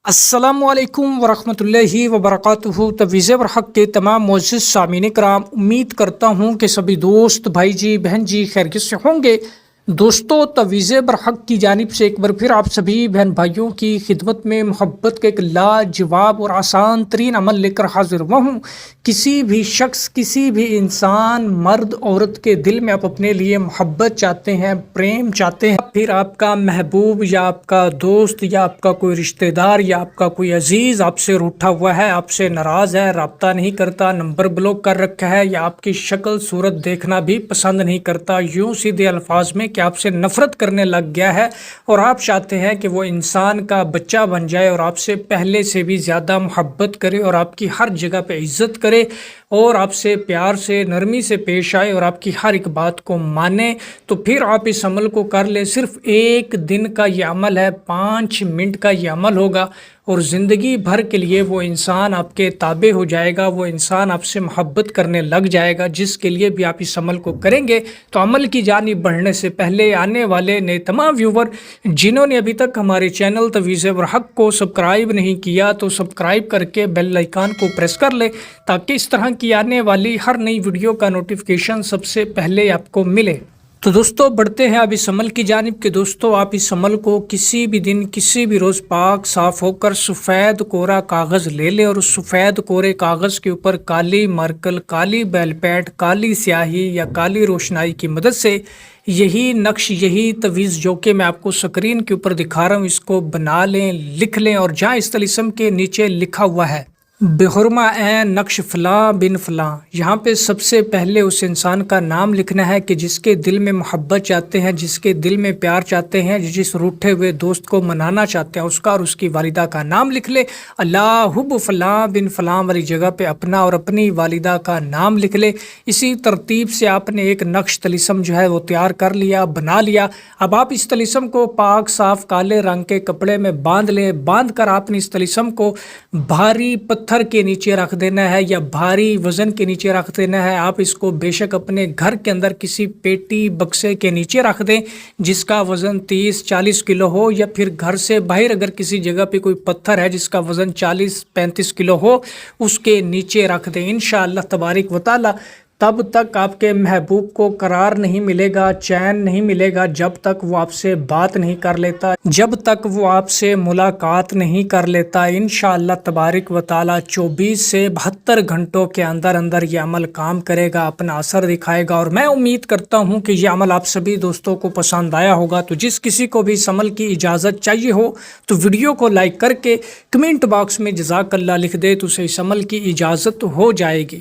अस्सलामुअलैकुम वरहमतुल्लाहि वबरकातुहू। तवीज़ बरहक के तमाम मोअज़्ज़िज़ सामीन कराम, उम्मीद करता हूँ कि सभी दोस्त भाई जी बहन जी खैरियत से होंगे। दोस्तों, तवीज़ बरहक की जानिब से एक बार फिर आप सभी बहन भाइयों की खिदमत में मोहब्बत के एक लाजवाब और आसान तरीन अमल लेकर हाजिर हुआ हूँ। किसी भी शख्स, किसी भी इंसान, मर्द औरत के दिल में आप अपने लिए मोहब्बत चाहते हैं, प्रेम चाहते हैं, फिर आपका महबूब या आपका दोस्त या आपका कोई रिश्तेदार या आपका कोई अजीज़ आपसे रूठा हुआ है, आपसे नाराज़ है, रब्ता नहीं करता, नंबर ब्लॉक कर रखा है, या आपकी शक्ल सूरत देखना भी पसंद नहीं करता, यूँ सीधे अल्फाज में कि आपसे नफ़रत करने लग गया है, और आप चाहते हैं कि वो इंसान का बच्चा बन जाए और आपसे पहले से भी ज़्यादा मोहब्बत करे और आपकी हर जगह पे इज़्ज़त करे और आपसे प्यार से नरमी से पेश आए और आपकी हर एक बात को माने, तो फिर आप इस अमल को कर ले। सिर्फ एक दिन का ये अमल है, 5 मिनट का ये अमल होगा और ज़िंदगी भर के लिए वो इंसान आपके ताबे हो जाएगा, वो इंसान आपसे मोहब्बत करने लग जाएगा। जिसके लिए भी आप इस अमल को करेंगे, तो अमल की जानिब बढ़ने से पहले आने वाले नए तमाम व्यूवर जिन्होंने अभी तक हमारे चैनल तवीज़ बरहक को सब्सक्राइब नहीं किया, तो सब्सक्राइब करके बेल आइकन को प्रेस कर ले, ताकि इस तरह की आने वाली हर नई वीडियो का नोटिफिकेशन सबसे पहले आपको मिले। तो दोस्तों, बढ़ते हैं अब इस अमल की जानिब के। दोस्तों, आप इस अमल को किसी भी दिन, किसी भी रोज़ पाक साफ़ होकर सफ़ेद कोरा कागज़ ले लें और उस सफ़ेद कोरे कागज़ के ऊपर काली मार्कर, काली बेलपेट, काली स्याही या काली रोशनाई की मदद से यही नक्श, यही तवीज़ जो कि मैं आपको स्क्रीन के ऊपर दिखा रहा हूँ, इसको बना लें, लिख लें। और जहाँ इस तलिस्म के नीचे लिखा हुआ है बेहुरमा ए नक्श फ़लाँ बिन फ़लाँ, यहाँ पे सबसे पहले उस इंसान का नाम लिखना है कि जिसके दिल में मोहब्बत चाहते हैं, जिसके दिल में प्यार चाहते हैं, जिस रूठे हुए दोस्त को मनाना चाहते हैं, उसका और उसकी वालिदा का नाम लिख ले। अल्लाहुब फ़लाँ बिन फ़लाँ वाली जगह पे अपना और अपनी वालिदा का नाम लिख ले। इसी तरतीब से आपने एक नक्श तलिस्म जो है वो तैयार कर लिया, बना लिया। अब आप इस तलिस्म को पाक साफ़ काले रंग के कपड़े में बांध लें। बांध कर आपने इस तलिस्म को भारी पत्थर के नीचे रख देना है या भारी वज़न के नीचे रख देना है। आप इसको बेशक अपने घर के अंदर किसी पेटी बक्से के नीचे रख दें जिसका वज़न 30-40 किलो हो, या फिर घर से बाहर अगर किसी जगह पे कोई पत्थर है जिसका वज़न 40-35 किलो हो, उसके नीचे रख दें। इंशाअल्लाह तबारिक व तआला तब तक आपके महबूब को करार नहीं मिलेगा, चैन नहीं मिलेगा, जब तक वो आपसे बात नहीं कर लेता, जब तक वो आपसे मुलाकात नहीं कर लेता। इंशाअल्लाह तबारिक व ताला 24 से 72 घंटों के अंदर अंदर ये अमल काम करेगा, अपना असर दिखाएगा। और मैं उम्मीद करता हूँ कि ये अमल आप सभी दोस्तों को पसंद आया होगा। तो जिस किसी को भी इस अमल की इजाज़त चाहिए हो, तो वीडियो को लाइक करके कमेंट बॉक्स में जज़ाकल्लाह लिख दे, तो उसे इस अमल की इजाज़त हो जाएगी।